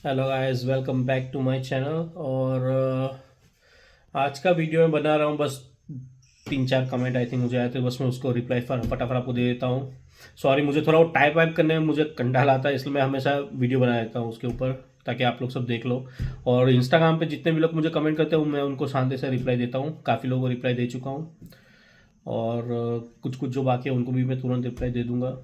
Hello guys, welcome back to my channel. और आज का वीडियो मैं बना रहा हूँ। बस 3-4 कमेंट आई थिंक मुझे आए थे, बस मैं उसको रिप्लाई फटाफट आपको दे देता हूँ। सॉरी, मुझे थोड़ा वो टाइप वाइप करने में मुझे कंटाल आता है, इसलिए मैं हमेशा वीडियो बना देता हूँ उसके ऊपर, ताकि आप लोग सब देख लो। और इंस्टाग्राम पे जितने भी लोग मुझे कमेंट करते हैं मैं उनको शांति से रिप्लाई देता हूँ। काफ़ी लोगों को रिप्लाई दे चुका हूँ। और कुछ कुछ जो बाकी है उनको भी मैं तुरंत रिप्लाई दे दूँगा।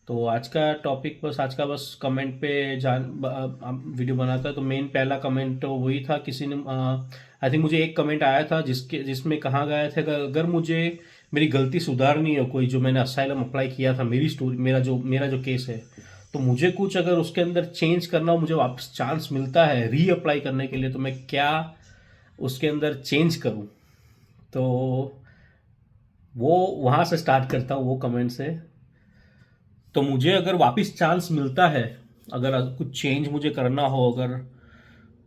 तो आज का टॉपिक बस कमेंट पे वीडियो बनाता है। तो मेन पहला कमेंट तो वही था, किसी ने आई थिंक मुझे एक कमेंट आया था जिसमें कहा गया था कि अगर मुझे मेरी गलती सुधारनी हो, कोई जो मैंने असाइलम अप्लाई किया था, मेरी स्टोरी, मेरा जो केस है, तो मुझे कुछ अगर उसके अंदर चेंज करना हो, मुझे वापस चांस मिलता है री अप्लाई करने के लिए, तो मैं क्या उसके अंदर चेंज करूं। तो वो वहां से स्टार्ट करता हूँ, वो कमेंट से। तो मुझे अगर वापस चांस मिलता है, अगर कुछ चेंज मुझे करना हो, अगर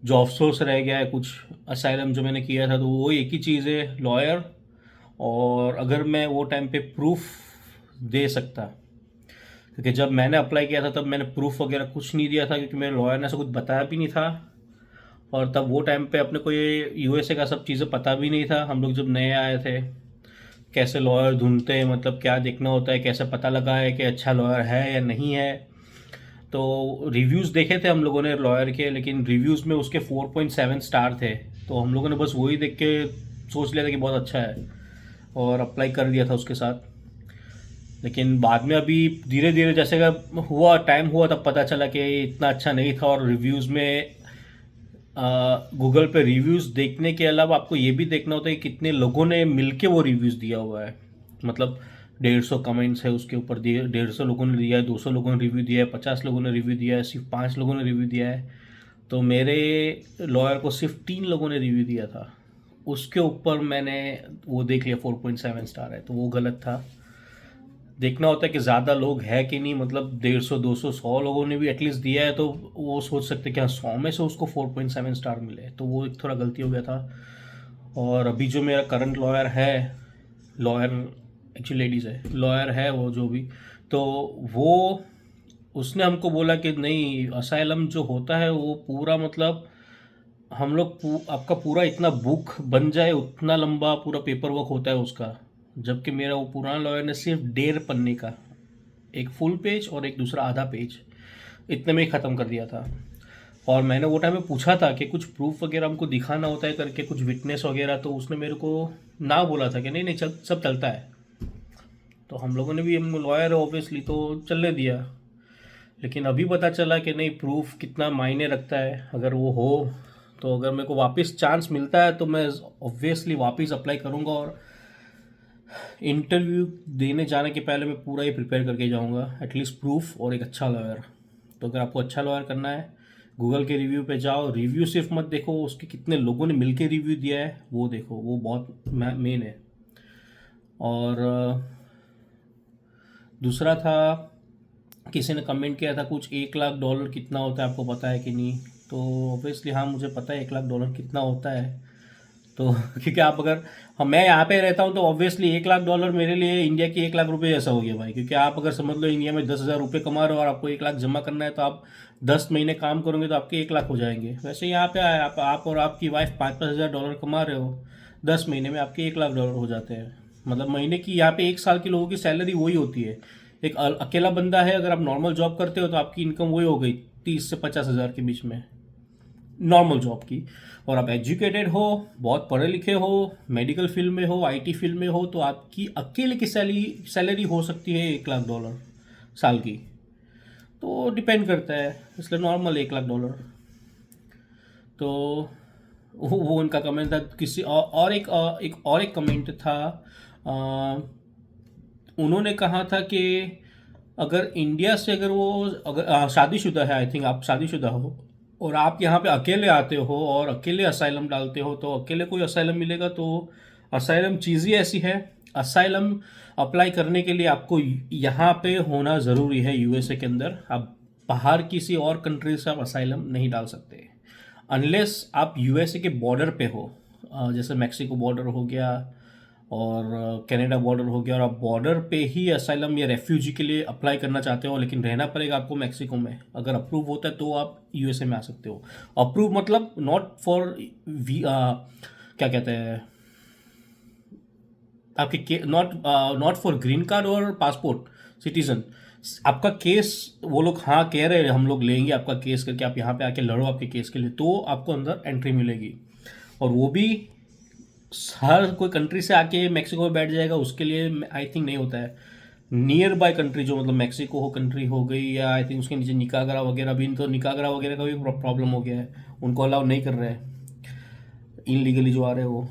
जो अफसोस रह गया है कुछ असाइलम जो मैंने किया था, तो वो एक ही चीज़ है, लॉयर। और अगर मैं वो टाइम पे प्रूफ दे सकता, क्योंकि जब मैंने अप्लाई किया था तब मैंने प्रूफ वगैरह कुछ नहीं दिया था, क्योंकि मेरे लॉयर ने ऐसा कुछ बताया भी नहीं था। और तब वो टाइम पे अपने को ये यूएसए का सब चीज़ें पता भी नहीं था, हम लोग जब नए आए थे। कैसे लॉयर ढूंढते हैं, मतलब क्या देखना होता है, कैसे पता लगा है कि अच्छा लॉयर है या नहीं है। तो रिव्यूज़ देखे थे हम लोगों ने लॉयर के, लेकिन रिव्यूज़ में उसके 4.7 स्टार थे। तो हम लोगों ने बस वही देख के सोच लिया था कि बहुत अच्छा है, और अप्लाई कर दिया था उसके साथ। लेकिन बाद में अभी धीरे धीरे जैसे का हुआ, टाइम हुआ, तब पता चला कि इतना अच्छा नहीं था। और रिव्यूज़ में गूगल पे रिव्यूज़ देखने के अलावा आपको ये भी देखना होता है कि कितने लोगों ने मिलके वो रिव्यूज़ दिया हुआ है। मतलब 150 कमेंट्स है उसके ऊपर दिए, 150 लोगों ने दिया है, 200 लोगों ने रिव्यू दिया है, 50 लोगों ने रिव्यू दिया है, सिर्फ 5 लोगों ने रिव्यू दिया है। तो मेरे लॉयर को सिर्फ 3 लोगों ने रिव्यू दिया था। उसके ऊपर मैंने वो देख लिया 4.7 स्टार है, तो वो गलत था। देखना होता है कि ज़्यादा लोग है कि नहीं, मतलब 150, 200, 100 लोगों ने भी एटलीस्ट दिया है, तो वो सोच सकते हैं कि हाँ 100 में से उसको 4.7 स्टार मिले, तो वो एक थोड़ा गलती हो गया था। और अभी जो मेरा करंट लॉयर है, लॉयर एक्चुअली लेडीज़ है, लॉयर है वो जो भी, तो वो उसने हमको बोला कि नहीं, असाइलम जो होता है वो पूरा, मतलब हम लोग आपका पूरा इतना बुक बन जाए उतना लंबा पूरा पेपर वर्क होता है उसका। जबकि मेरा वो पुराना लॉयर ने सिर्फ 1.5 पन्ने का, एक फुल पेज और एक दूसरा आधा पेज, इतने में ही ख़त्म कर दिया था। और मैंने वो टाइम में पूछा था कि कुछ प्रूफ वगैरह हमको दिखाना होता है करके, कुछ विटनेस वगैरह, तो उसने मेरे को ना बोला था कि नहीं नहीं, सब चलता है। तो हम लोगों ने भी, हम लॉयर है ऑब्वियसली, तो चलने दिया। लेकिन अभी पता चला कि नहीं, प्रूफ कितना मायने रखता है अगर वो हो। तो अगर मेरे को वापस चांस मिलता है तो मैं ऑब्वियसली वापस अप्लाई करूँगा। और इंटरव्यू देने जाने के पहले मैं पूरा ही प्रिपेयर करके जाऊँगा, एटलीस्ट प्रूफ और एक अच्छा लॉयर। तो अगर आपको अच्छा लॉयर करना है, गूगल के रिव्यू पे जाओ। रिव्यू सिर्फ मत देखो उसके कितने लोगों ने मिलके रिव्यू दिया है, वो देखो, वो बहुत मेन है। और दूसरा था, किसी ने कमेंट किया था कुछ, $1 लाख कितना होता है, आपको पता है कि नहीं। तो ऑब्वियसली हाँ, मुझे पता है $1 लाख कितना होता है। तो क्योंकि आप अगर, हम मैं यहाँ पे रहता हूँ, तो ऑब्वियसली $1 लाख मेरे लिए इंडिया की 1 लाख रुपए जैसा हो गया भाई। क्योंकि आप अगर समझ लो इंडिया में 10,000 रुपये कमा रहे हो और आपको 1 लाख जमा करना है, तो आप 10 महीने काम करोगे तो आपके 1 लाख हो जाएंगे। वैसे यहाँ पे आप और आपकी वाइफ 5-5 हज़ार डॉलर कमा रहे हो, 10 महीने में आपके 1 लाख डॉलर हो जाते हैं। मतलब महीने की, यहाँ पे 1 साल के लोगों की सैलरी वही होती है। एक अकेला बंदा है, अगर आप नॉर्मल जॉब करते हो तो आपकी इनकम वही हो गई, 30 से 50 हज़ार के बीच में, नॉर्मल जॉब की। और आप एजुकेटेड हो, बहुत पढ़े लिखे हो, मेडिकल फील्ड में हो, आईटी फील्ड में हो, तो आपकी अकेले की सैलरी हो सकती है $1 लाख साल की। तो डिपेंड करता है, इसलिए नॉर्मल $1 लाख। तो वो उनका कमेंट था। किसी और एक कमेंट था। अ, उन्होंने कहा था कि अगर इंडिया से, अगर वो, अगर शादीशुदा है, आई थिंक आप शादीशुदा हो, और आप यहाँ पे अकेले आते हो और अकेले असाइलम डालते हो, तो अकेले कोई असाइलम मिलेगा। तो असाइलम चीज़ ही ऐसी है, असाइलम अप्लाई करने के लिए आपको यहाँ पे होना ज़रूरी है यूएसए के अंदर। आप बाहर किसी और कंट्री से आप असाइलम नहीं डाल सकते, अनलेस आप यूएसए के बॉर्डर पे हो। जैसे मैक्सिको बॉर्डर हो गया, और कनाडा बॉर्डर हो गया, और आप बॉर्डर पे ही असाइलम या रेफ्यूजी के लिए अप्लाई करना चाहते हो, लेकिन रहना पड़ेगा आपको मैक्सिको में। अगर अप्रूव होता है तो आप यूएसए में आ सकते हो। अप्रूव मतलब नॉट फॉर क्या कहते हैं आपके not not for green card और पासपोर्ट सिटीजन। आपका केस वो लोग हाँ कह रहे हैं हम लोग लेंगे आपका केस करके, आप यहाँ पे आके लड़ो आपके केस के लिए, तो आपको अंदर एंट्री मिलेगी। और वो भी हर कोई कंट्री से आके मैक्सिको में बैठ जाएगा उसके लिए आई थिंक नहीं होता है। नियर बाय कंट्री जो मतलब मैक्सिको हो कंट्री हो गई, या आई थिंक उसके नीचे निकागरा वगैरह भी, तो निकागरा वगैरह का भी प्रॉब्लम हो गया है, उनको अलाउ नहीं कर रहे हैं इनलीगली जो आ रहे हैं वो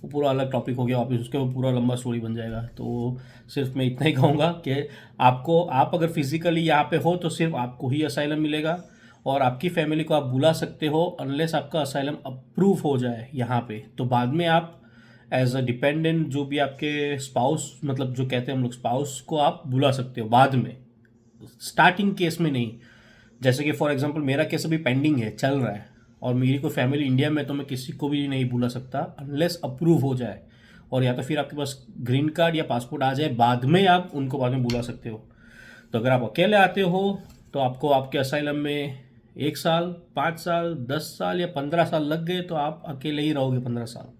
पूरा अलग टॉपिक हो गया वापस, उसके वो पूरा लंबा स्टोरी बन जाएगा। तो सिर्फ मैं इतना ही कहूँगा कि आप अगर फिजिकली यहाँ पे हो तो सिर्फ आपको ही असाइलम मिलेगा, और आपकी फैमिली को आप बुला सकते हो अनलेस आपका असाइलम अप्रूव हो जाए यहाँ पे। तो बाद में आप एज अ डिपेंडेंट जो भी आपके स्पाउस, मतलब जो कहते हैं हम लोग स्पाउस को, आप बुला सकते हो बाद में, स्टार्टिंग केस में नहीं। जैसे कि फॉर एग्जांपल मेरा केस अभी पेंडिंग है, चल रहा है, और मेरी कोई फैमिली इंडिया में, तो मैं किसी को भी नहीं बुला सकता अनलेस अप्रूव हो जाए, और या तो फिर आपके पास ग्रीन कार्ड या पासपोर्ट आ जाए, बाद में आप उनको बाद में बुला सकते हो। तो अगर आप अकेले आते हो तो आपको आपके असाइलम में 1 साल, 5 साल, 10 साल या 15 साल लग गए तो आप अकेले ही रहोगे 15 साल।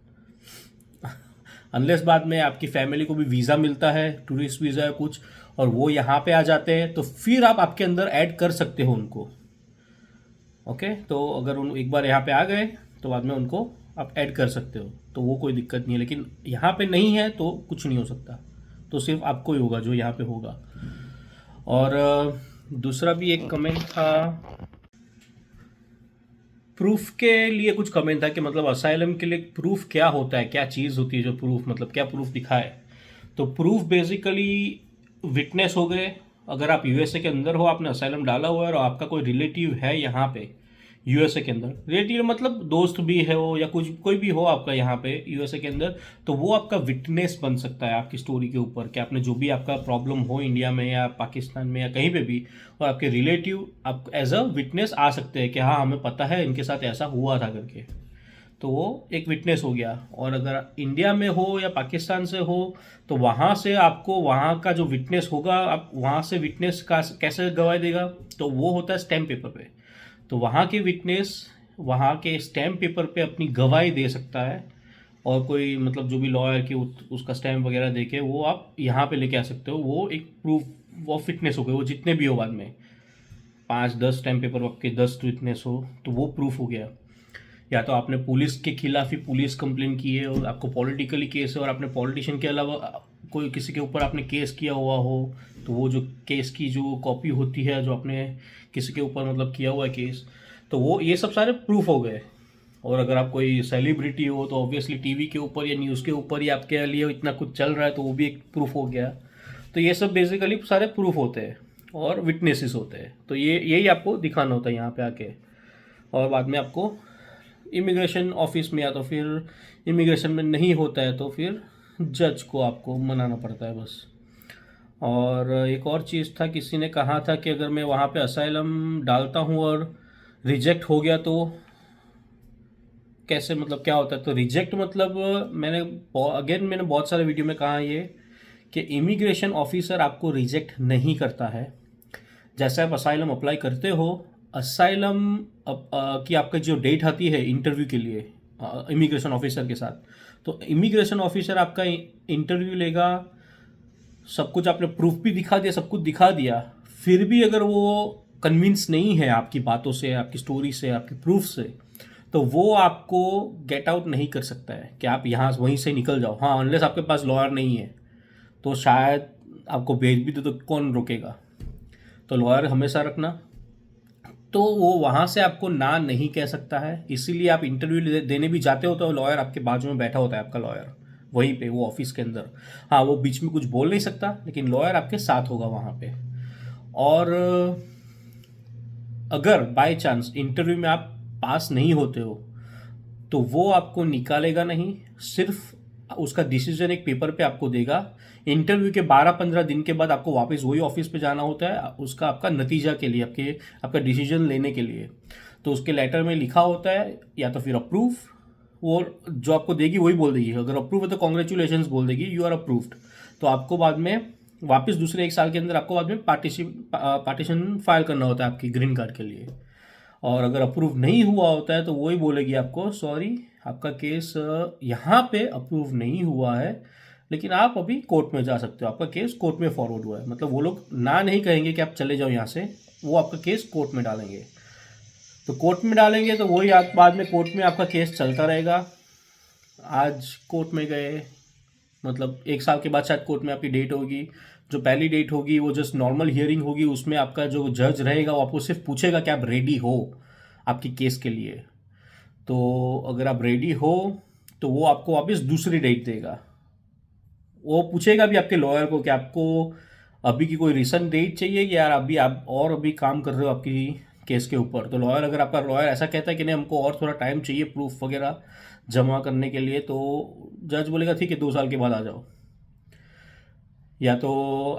अनलेस बाद में आपकी फैमिली को भी वीज़ा मिलता है, टूरिस्ट वीज़ा या कुछ, और वो यहाँ पे आ जाते हैं, तो फिर आप आपके अंदर ऐड कर सकते हो उनको। ओके, तो अगर उन एक बार यहाँ पे आ गए तो बाद में उनको आप ऐड कर सकते हो, तो वो कोई दिक्कत नहीं है। लेकिन यहाँ पे नहीं है तो कुछ नहीं हो सकता, तो सिर्फ आपको ही होगा जो यहाँ पे होगा। और दूसरा भी एक कमेंट था, प्रूफ के लिए कुछ कमेंट था कि मतलब असाइलम के लिए प्रूफ क्या होता है, क्या चीज़ होती है जो प्रूफ, मतलब क्या प्रूफ दिखाए। तो प्रूफ बेसिकली विटनेस हो गए। अगर आप यूएसए के अंदर हो, आपने असाइलम डाला हुआ है और आपका कोई रिलेटिव है यहाँ पे यूएसए के अंदर, रिलेटिव मतलब दोस्त भी है हो या कुछ कोई भी हो आपका यहाँ पे यूएसए के अंदर, तो वो आपका विटनेस बन सकता है आपकी स्टोरी के ऊपर कि आपने जो भी आपका प्रॉब्लम हो इंडिया में या पाकिस्तान में या कहीं पे भी, और आपके रिलेटिव आप एज अ विटनेस आ सकते हैं कि हाँ हमें पता है इनके साथ ऐसा हुआ था करके, तो वो एक विटनेस हो गया। और अगर इंडिया में हो या पाकिस्तान से हो तो वहाँ से आपको वहाँ का जो विटनेस होगा, आप वहाँ से विटनेस का कैसे गवाही देगा, तो वो होता है स्टैम्प पेपर पे। तो वहाँ के विटनेस वहाँ के स्टैम्प पेपर पे अपनी गवाही दे सकता है, और कोई मतलब जो भी लॉयर की उसका स्टैम्प वगैरह दे के वो आप यहाँ पे लेके आ सकते हो। वो एक प्रूफ ऑफ फिटनेस हो गया, वो जितने भी हो बाद में 5-10 स्टैम्प पेपर आपके 10 विटनेस हो तो वो प्रूफ हो गया। या तो आपने पुलिस के खिलाफ ही पुलिस कंप्लेन की है और आपको पॉलिटिकली केस है, और आपने पॉलिटिशियन के अलावा कोई किसी के ऊपर आपने केस किया हुआ हो, तो वो जो केस की जो कॉपी होती है जो आपने किसी के ऊपर मतलब किया हुआ है केस, तो वो ये सब सारे प्रूफ हो गए। और अगर आप कोई सेलिब्रिटी हो तो ऑब्वियसली टीवी के ऊपर या न्यूज़ के ऊपर ही आपके लिए इतना कुछ चल रहा है, तो वो भी एक प्रूफ हो गया। तो ये सब बेसिकली सारे प्रूफ होते हैं और विटनेसेस होते हैं। तो ये यही आपको दिखाना होता है यहाँ पे आके, और बाद में आपको इमिग्रेशन ऑफिस में, या तो फिर इमिग्रेशन में नहीं होता है तो फिर जज को आपको मनाना पड़ता है बस। और एक और चीज़ था, किसी ने कहा था कि अगर मैं वहाँ पे असाइलम डालता हूँ और रिजेक्ट हो गया तो कैसे, मतलब क्या होता है। तो रिजेक्ट मतलब मैंने बहुत सारे वीडियो में कहा ये कि इमिग्रेशन ऑफिसर आपको रिजेक्ट नहीं करता है। जैसे आप असाइलम अप्लाई करते हो, असाइलम की आपका जो डेट आती है इंटरव्यू के लिए इमिग्रेशन ऑफिसर के साथ, तो इमिग्रेशन ऑफिसर आपका इंटरव्यू लेगा, सब कुछ आपने प्रूफ भी दिखा दिया, सब कुछ दिखा दिया, फिर भी अगर वो कन्विंस नहीं है आपकी बातों से, आपकी स्टोरी से, आपके प्रूफ से, तो वो आपको गेट आउट नहीं कर सकता है कि आप यहाँ वहीं से निकल जाओ। हाँ, अनलेस आपके पास लॉयर नहीं है तो शायद आपको भेज भी दो तो कौन रोकेगा। तो लॉयर हमेशा रखना। तो वो वहाँ से आपको ना नहीं कह सकता है, इसीलिए आप इंटरव्यू देने भी जाते हो तो लॉयर आपके बाजू में बैठा होता है, आपका लॉयर वहीं पे वो ऑफिस के अंदर। हाँ, वो बीच में कुछ बोल नहीं सकता, लेकिन लॉयर आपके साथ होगा वहाँ पे। और अगर बाय चांस इंटरव्यू में आप पास नहीं होते हो तो वो आपको निकालेगा नहीं, सिर्फ उसका डिसीजन एक पेपर पे आपको देगा। इंटरव्यू के 12-15 दिन के बाद आपको वापस वही ऑफिस पे जाना होता है उसका आपका नतीजा के लिए, आपका डिसीजन लेने के लिए। तो उसके लेटर में लिखा होता है या तो फिर अप्रूव वो जो आपको देगी वही बोल देगी, अगर अप्रूव है तो कॉन्ग्रेचुलेशंस बोल देगी, यू आर अप्रूव्ड। तो आपको बाद में वापस दूसरे 1 साल के अंदर आपको बाद में पार्टीशन फाइल करना होता है आपकी ग्रीन कार्ड के लिए। और अगर अप्रूव नहीं हुआ होता है तो वही बोलेगी आपको, सॉरी आपका केस यहाँ पे अप्रूव नहीं हुआ है, लेकिन आप अभी कोर्ट में जा सकते हो, आपका केस कोर्ट में फॉरवर्ड हुआ है। मतलब वो लोग ना नहीं कहेंगे कि आप चले जाओ यहाँ से, वो आपका केस कोर्ट में डालेंगे। तो कोर्ट में डालेंगे तो वही आप बाद में कोर्ट में आपका केस चलता रहेगा। आज कोर्ट में गए, मतलब 1 साल के बाद शायद कोर्ट में आपकी डेट होगी। जो पहली डेट होगी वो जस्ट नॉर्मल हियरिंग होगी, उसमें आपका जो जज रहेगा वो आपको सिर्फ पूछेगा कि आप रेडी हो आपकी केस के लिए। तो अगर आप रेडी हो तो वो आपको वापस दूसरी डेट देगा। वो पूछेगा भी आपके लॉयर को कि आपको अभी की कोई रिसेंट डेट चाहिए कि यार अभी आप और अभी काम कर रहे हो आपकी केस के ऊपर। तो लॉयर, अगर आपका लॉयर ऐसा कहता है कि नहीं हमको और थोड़ा टाइम चाहिए प्रूफ वगैरह जमा करने के लिए, तो जज बोलेगा ठीक है 2 साल के बाद आ जाओ। या तो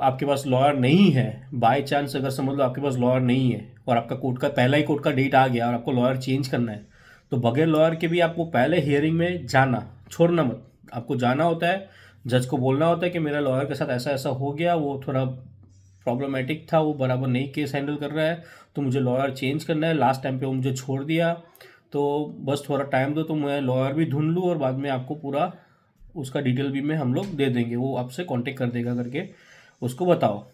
आपके पास लॉयर नहीं है, बाय चांस अगर समझ लो आपके पास लॉयर नहीं है और आपका कोर्ट का पहला ही कोर्ट का डेट आ गया और आपको लॉयर चेंज करना है, तो बगैर लॉयर के भी आपको पहले हियरिंग में जाना, छोड़ना मत, आपको जाना होता है। जज को बोलना होता है कि मेरा लॉयर के साथ ऐसा ऐसा हो गया, वो थोड़ा प्रॉब्लमेटिक था, वो बराबर नहीं केस हैंडल कर रहा है, तो मुझे लॉयर चेंज करना है, लास्ट टाइम पे वो मुझे छोड़ दिया, तो बस थोड़ा टाइम दो तो मैं लॉयर भी ढूंढ लूँ और बाद में आपको पूरा उसका डिटेल भी में हम लोग दे देंगे, वो आपसे कांटेक्ट कर देगा करके उसको बताओ।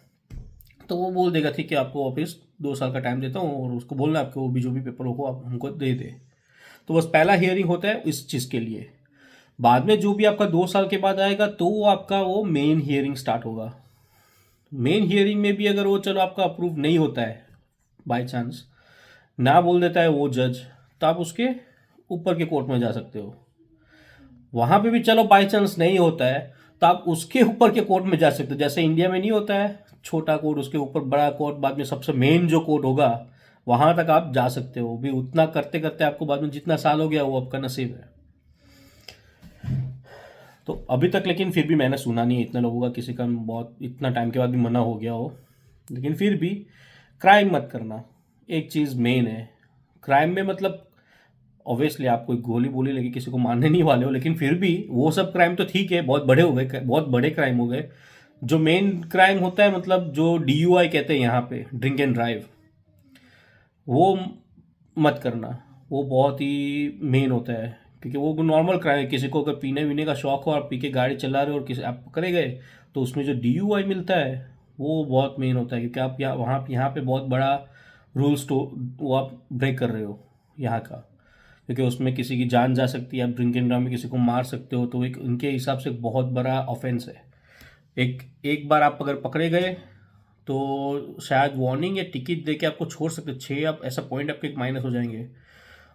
तो वो बोल देगा ठीक है आपको वापस 2 साल का टाइम देता हूँ, और उसको बोलना आपको वो भी जो भी पेपर हो आप हमको दे दे। तो बस पहला हियरिंग होता है इस चीज़ के लिए। बाद में जो भी आपका 2 साल के बाद आएगा तो वो आपका वो मेन हियरिंग स्टार्ट होगा। मेन हियरिंग में भी अगर वो चलो आपका अप्रूव नहीं होता है, बाय चांस ना बोल देता है वो जज, तो आप उसके ऊपर के कोर्ट में जा सकते हो। वहाँ पे भी चलो बाई चांस नहीं होता है तो आप उसके ऊपर के कोर्ट में जा सकते हो। जैसे इंडिया में नहीं होता है छोटा कोर्ट, उसके ऊपर बड़ा कोर्ट, बाद में सबसे मेन जो कोर्ट होगा वहाँ तक आप जा सकते हो। भी उतना करते करते आपको बाद में जितना साल हो गया वो आपका नसीब है। तो अभी तक लेकिन फिर भी मैंने सुना नहीं है इतने लोगों का किसी का बहुत इतना टाइम के बाद भी मना हो गया हो। लेकिन फिर भी क्राइम मत करना, एक चीज़ मेन है क्राइम में। मतलब ऑब्वियसली आप कोई गोली बोली लेके किसी को मारने नहीं वाले हो, लेकिन फिर भी वो सब क्राइम तो ठीक है, बहुत बड़े हो गए, बहुत बड़े क्राइम हो गए। जो मेन क्राइम होता है, मतलब जो DUI कहते हैं यहाँ पे, ड्रिंक एंड ड्राइव, वो मत करना। वो बहुत ही मेन होता है, क्योंकि वो नॉर्मल क्राइम है। किसी को अगर पीने वीने का शौक हो और पी के गाड़ी चला रहे हो और किसी आप पकड़े गए, तो उसमें जो DUI मिलता है वो बहुत मेन होता है, क्योंकि आप यहाँ पे बहुत बड़ा रूल्स तो वो आप ब्रेक कर रहे हो यहाँ का, क्योंकि उसमें किसी की जान जा सकती है। आप ड्रिंक एंड ड्राइव में किसी को मार सकते हो, तो एक उनके हिसाब से बहुत बड़ा ऑफेंस है। एक एक बार आप अगर पकड़े गए तो शायद वार्निंग या टिकट दे के आपको छोड़ सकते, 6 आप ऐसा पॉइंट आपके माइनस हो जाएंगे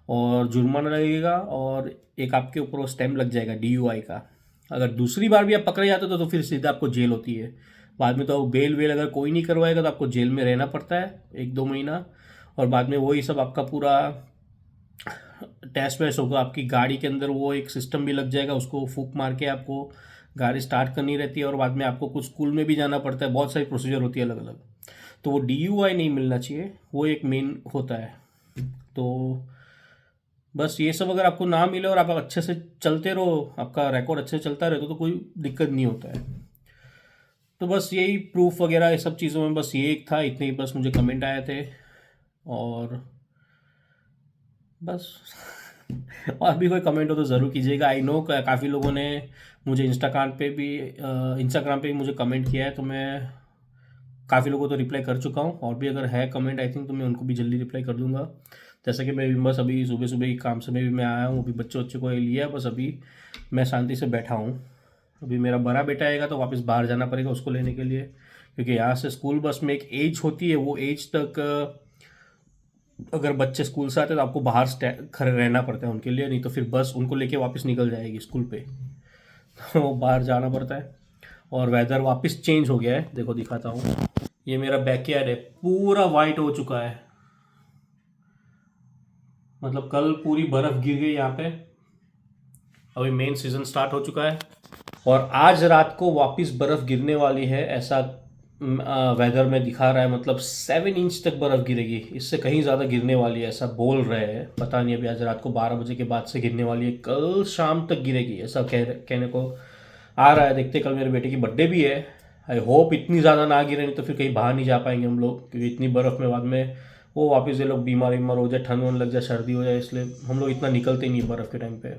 और जुर्माना लगेगा, और एक आपके ऊपर वो स्टैम्प लग जाएगा DUI का। अगर दूसरी बार भी आप पकड़े जाते हो तो फिर सीधा आपको जेल होती है। बाद में तो बेल वेल अगर कोई नहीं करवाएगा तो आपको जेल में रहना पड़ता है 1-2 महीना, और बाद में वही सब आपका पूरा टेस्ट वेस्ट होगा। आपकी गाड़ी के अंदर वो एक सिस्टम भी लग जाएगा, उसको फूंक मार के आपको गाड़ी स्टार्ट करनी रहती है, और बाद में आपको कुछ स्कूल में भी जाना पड़ता है, बहुत सारी प्रोसीजर होती है अलग अलग। तो वो DUI नहीं मिलना चाहिए, वो एक मेन होता है। तो बस ये सब अगर आपको ना मिले और आप अच्छे से चलते रहो, आपका रिकॉर्ड अच्छे से चलता रहे तो कोई दिक्कत नहीं होता है। तो बस यही प्रूफ वगैरह ये सब चीज़ों में बस ये एक था, इतने ही बस मुझे कमेंट आए थे, और बस और भी कोई कमेंट हो तो ज़रूर कीजिएगा। आई नो काफ़ी लोगों ने मुझे इंस्टाग्राम पे भी मुझे कमेंट किया है, तो मैं काफ़ी लोगों को तो रिप्लाई कर चुका हूँ, और भी अगर है कमेंट आई थिंक तो मैं उनको भी जल्दी रिप्लाई कर दूंगा। जैसे कि मैं बस अभी सुबह सुबह ही काम से भी मैं आया हूँ, अभी बच्चे को लिया, बस अभी मैं शांति से बैठा हूँ। अभी मेरा बड़ा बेटा आएगा तो वापस बाहर जाना पड़ेगा उसको लेने के लिए, क्योंकि यहाँ से स्कूल बस में एक एज होती है, वो एज तक अगर बच्चे स्कूल से आते हैं तो आपको बाहर खड़े रहना पड़ता है उनके लिए, नहीं तो फिर बस उनको लेके वापस निकल जाएगी स्कूल पे, तो बाहर जाना पड़ता है। और वेदर वापस चेंज हो गया है, देखो दिखाता हूँ। ये मेरा बैकयार्ड है, पूरा वाइट हो चुका है, मतलब कल पूरी बर्फ़ गिर गई यहाँ पे। अभी मेन सीज़न स्टार्ट हो चुका है और आज रात को वापस बर्फ़ गिरने वाली है, ऐसा वेदर में दिखा रहा है, मतलब 7 इंच तक बर्फ़ गिरेगी, इससे कहीं ज़्यादा गिरने वाली है ऐसा बोल रहे हैं। पता नहीं, अभी आज रात को 12 बजे के बाद से गिरने वाली है, कल शाम तक गिरेगी ऐसा कहने को आ रहा है। देखते, कल मेरे बेटे की बर्थडे भी है। आई होप इतनी ज़्यादा ना गिरे, नहीं तो फिर कहीं बाहर नहीं जा पाएंगे हम लोग, क्योंकि इतनी बर्फ़ में बाद में वो वापस ये लोग बीमार हो जाए, ठंड वंड लग जाए, सर्दी हो जाए, इसलिए हम लोग इतना निकलते नहीं बर्फ़ के टाइम पे।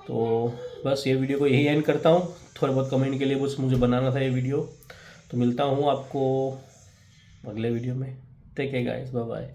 तो बस ये वीडियो को यही एंड करता हूँ। थोड़े बहुत कमेंट के लिए बस मुझे बनाना था ये वीडियो। तो मिलता हूँ आपको अगले वीडियो में। Take care guys, bye bye.